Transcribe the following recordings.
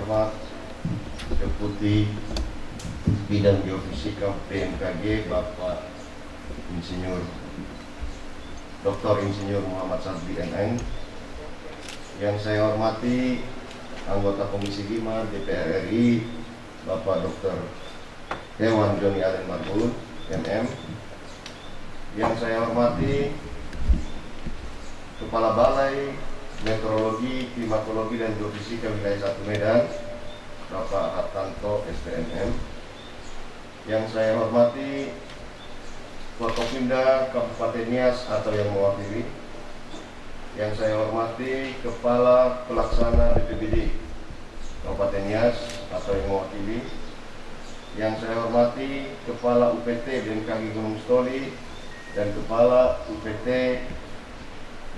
terhormat Deputi Bidang Geofisika BMKG Bapak Insinyur Dr. Insinyur Muhammad Sadri MM, yang saya hormati anggota Komisi 5 DPR RI Bapak Dr. Hewan Joni Allen Marbun MM, yang saya hormati Kepala Balai Meteorologi, Klimatologi dan Geofisika Wilayah 1 Medan Bapak Hartanto STMM, yang saya hormati Forkopimda Kabupaten Nias atau yang mewakili, yang saya hormati Kepala Pelaksana BPBD Kabupaten Nias atau yang mewakili, yang saya hormati Kepala UPT BMKG Gunung Stoli dan Kepala UPT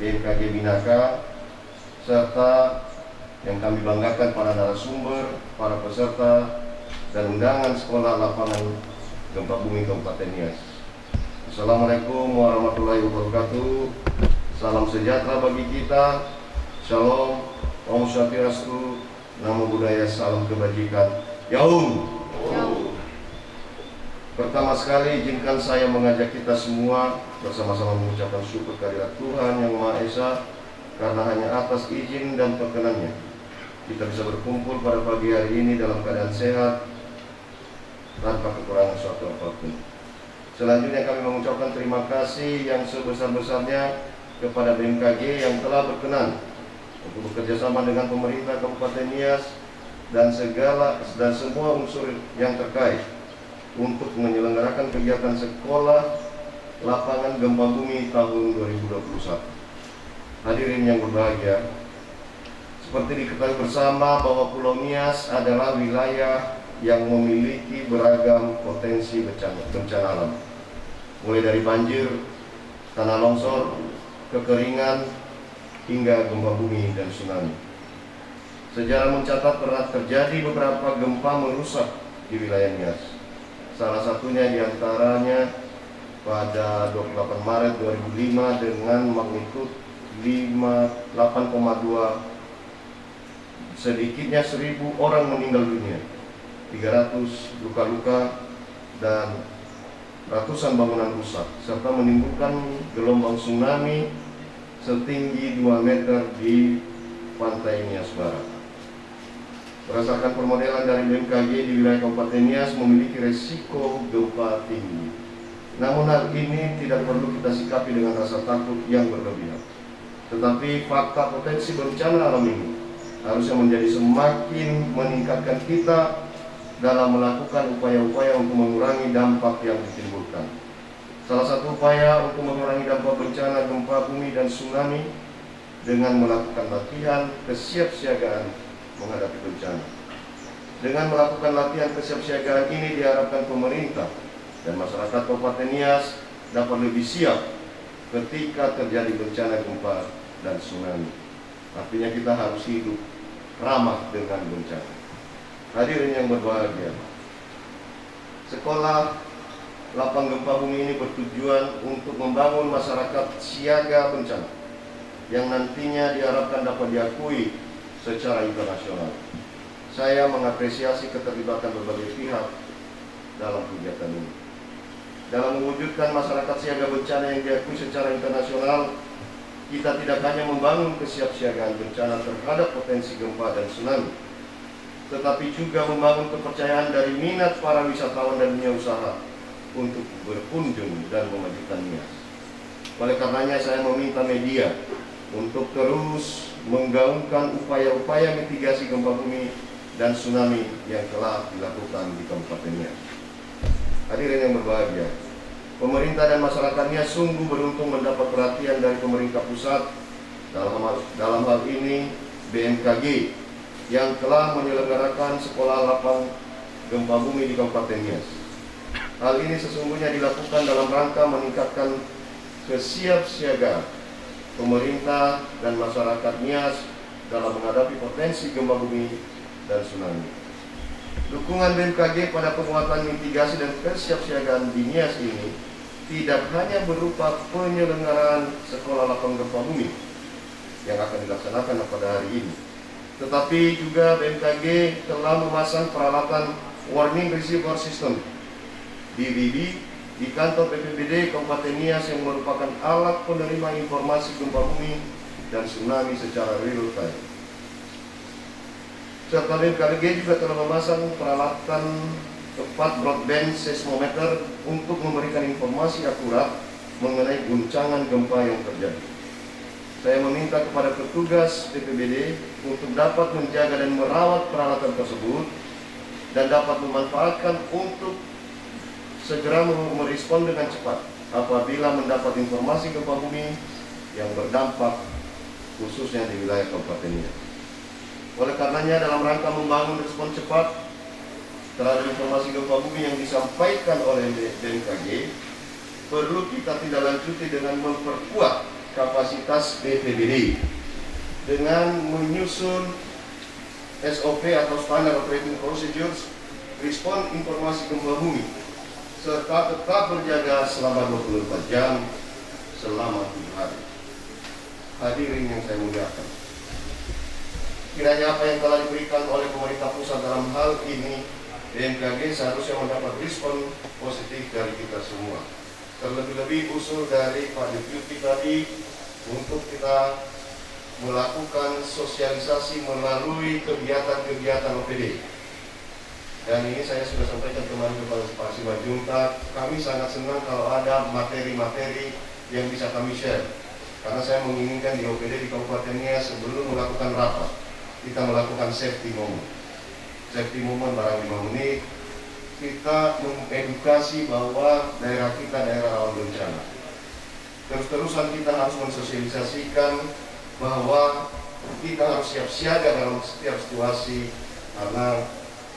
BMKG Binaka, serta yang kami banggakan para narasumber, para peserta dan undangan sekolah lapangan gempa bumi Kabupaten Nias. Assalamualaikum warahmatullahi wabarakatuh. Salam sejahtera bagi kita. Shalom, Om Swastiastu, Namo Buddhaya, salam kebajikan. Yaum. Pertama sekali izinkan saya mengajak kita semua bersama-sama mengucapkan syukur kehadirat Tuhan Yang Maha Esa, karena hanya atas izin dan perkenannya kita bisa berkumpul pada pagi hari ini dalam keadaan sehat tanpa kekurangan suatu apapun. Selanjutnya kami mengucapkan terima kasih yang sebesar-besarnya kepada BMKG yang telah berkenan untuk bekerjasama dengan pemerintah Kabupaten Nias dan semua unsur yang terkait untuk menyelenggarakan kegiatan sekolah lapangan gempa bumi tahun 2021. Hadirin yang berbahagia, seperti diketahui bersama bahwa Pulau Nias adalah wilayah yang memiliki beragam potensi bencana alam, mulai dari banjir, tanah longsor, kekeringan, hingga gempa bumi dan tsunami. Sejarah mencatat pernah terjadi beberapa gempa merusak di wilayah Nias. Salah satunya diantaranya pada 28 Maret 2005 dengan magnitud 8,2, sedikitnya 1.000 orang meninggal dunia, 300 luka-luka, dan ratusan bangunan rusak, serta menimbulkan gelombang tsunami setinggi 2 meter di pantai Nias Barat. Berdasarkan permodelan dari BMKG di wilayah Kabupaten Nias memiliki resiko gempa tinggi. Namun hal ini tidak perlu kita sikapi dengan rasa takut yang berlebihan. Tetapi fakta potensi bencana alam ini harusnya menjadi semakin meningkatkan kita dalam melakukan upaya-upaya untuk mengurangi dampak yang ditimbulkan. Salah satu upaya untuk mengurangi dampak bencana gempa bumi dan tsunami dengan melakukan latihan kesiapsiagaan menghadapi bencana. Dengan melakukan latihan kesiapsiagaan ini diharapkan pemerintah dan masyarakat Kabupaten Nias dapat lebih siap ketika terjadi bencana gempa dan tsunami. Artinya kita harus hidup ramah dengan bencana. Hadirin yang berbahagia, sekolah lapang gempa bumi ini bertujuan untuk membangun masyarakat siaga bencana yang nantinya diharapkan dapat diakui secara internasional. Saya mengapresiasi keterlibatan berbagai pihak dalam kegiatan ini. Dalam mewujudkan masyarakat siaga bencana yang diakui secara internasional, kita tidak hanya membangun kesiapsiagaan bencana terhadap potensi gempa dan tsunami, tetapi juga membangun kepercayaan dari minat para wisatawan dan dunia usaha untuk berkunjung dan memajukan Nias. Oleh karenanya saya meminta media untuk terus menggaungkan upaya-upaya mitigasi gempa bumi dan tsunami yang telah dilakukan di Kabupaten Nias. Hadirin yang berbahagia, pemerintah dan masyarakat Nias sungguh beruntung mendapat perhatian dari pemerintah pusat, dalam hal ini BMKG, yang telah menyelenggarakan sekolah lapang gempa bumi di Kabupaten Nias. Hal ini sesungguhnya dilakukan dalam rangka meningkatkan kesiapsiagaan pemerintah dan masyarakat Nias dalam menghadapi potensi gempa bumi dan tsunami. Dukungan BMKG pada penguatan mitigasi dan kesiapsiagaan di Nias ini tidak hanya berupa penyelenggaraan sekolah lapang gempa bumi yang akan dilaksanakan pada hari ini, Tetapi juga BMKG telah memasang peralatan Warning Receiver System (WRS) di kantor BPBD Kabupaten Nias yang merupakan alat penerima informasi gempa bumi dan tsunami secara real time. Serta BMKG juga telah memasang peralatan 4 broadband seismometer untuk memberikan informasi akurat mengenai guncangan gempa yang terjadi. Saya meminta kepada petugas BPBD untuk dapat menjaga dan merawat peralatan tersebut dan dapat memanfaatkan untuk segera merespon dengan cepat apabila mendapat informasi gempa bumi yang berdampak khususnya di wilayah Kabupaten Nias. Oleh karenanya, dalam rangka membangun respon cepat terhadap informasi gempa bumi yang disampaikan oleh BMKG, perlu kita tindak lanjuti dengan memperkuat kapasitas BPBD dengan menyusun SOP atau Standard Operating Procedures respon informasi gempa bumi, serta tetap berjaga selama 24 jam selama 7 hari. Hadirin yang saya muliakan, kiranya apa yang telah diberikan oleh pemerintah pusat dalam hal ini, BMKG seharusnya mendapat respon positif dari kita semua. Terlebih-lebih usul dari Pak Deputi tadi untuk kita melakukan sosialisasi melalui kegiatan-kegiatan OPD. Dan ini saya sudah sampaikan kemarin kepada Pak Simanjuntak, kami sangat senang kalau ada materi-materi yang bisa kami share. Karena saya menginginkan di OPD di Kabupaten Nias sebelum melakukan rapat, kita melakukan safety moment. Safety moment barang 5 menit, kita mengedukasi bahwa daerah kita daerah rawan bencana. Terus-terusan kita harus mensosialisasikan bahwa kita harus siap siaga dalam setiap situasi, karena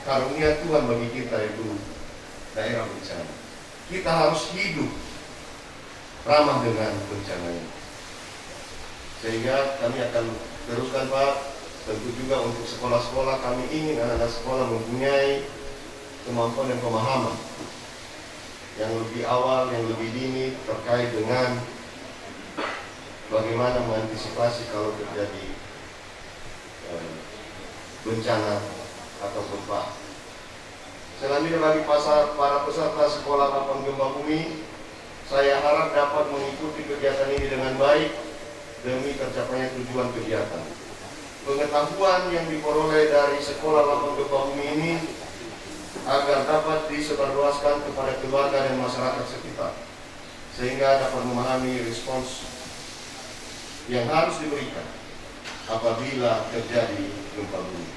karunia Tuhan bagi kita itu daerah bencana. Kita harus hidup ramah dengan bencana ini. Sehingga kami akan teruskan, Pak, tentu juga untuk sekolah-sekolah, kami ingin anak-anak sekolah mempunyai kemampuan dan pemahaman yang lebih awal, yang lebih dini terkait dengan bagaimana mengantisipasi kalau terjadi bencana atau gempa. Selanjutnya bagi para peserta sekolah Lapan Gempa Bumi, saya harap dapat mengikuti kegiatan ini dengan baik demi tercapainya tujuan kegiatan. Pengetahuan yang diperoleh dari sekolah Lapan Gempa Bumi ini agar dapat disebarluaskan kepada keluarga dan masyarakat sekitar, sehingga dapat memahami respons yang harus diberikan apabila terjadi gempa bumi.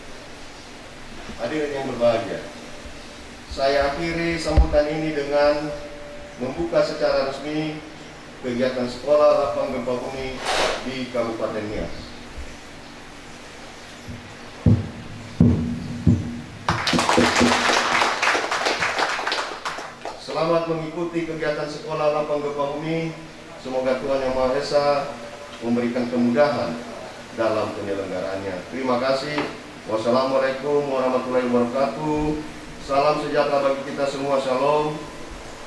Hadirin yang berbahagia, saya akhiri sambutan ini dengan membuka secara resmi kegiatan sekolah Lapan Gempa Bumi di Kabupaten Nias. Selamat mengikuti kegiatan sekolah Lapan Gempa Bumi. Semoga Tuhan Yang Maha Esa memberikan kemudahan dalam penyelenggaraannya. Terima kasih. Wassalamualaikum warahmatullahi wabarakatuh. Salam sejahtera bagi kita semua. Shalom.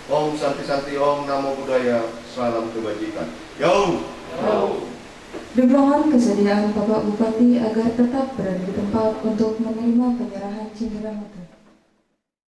Om Santi Santi Om Namo Buddhaya. Salam kebajikan. Yo. Dimohon kesediaan Bapak Bupati agar tetap berada di tempat untuk menerima penyerahan cindera mutu.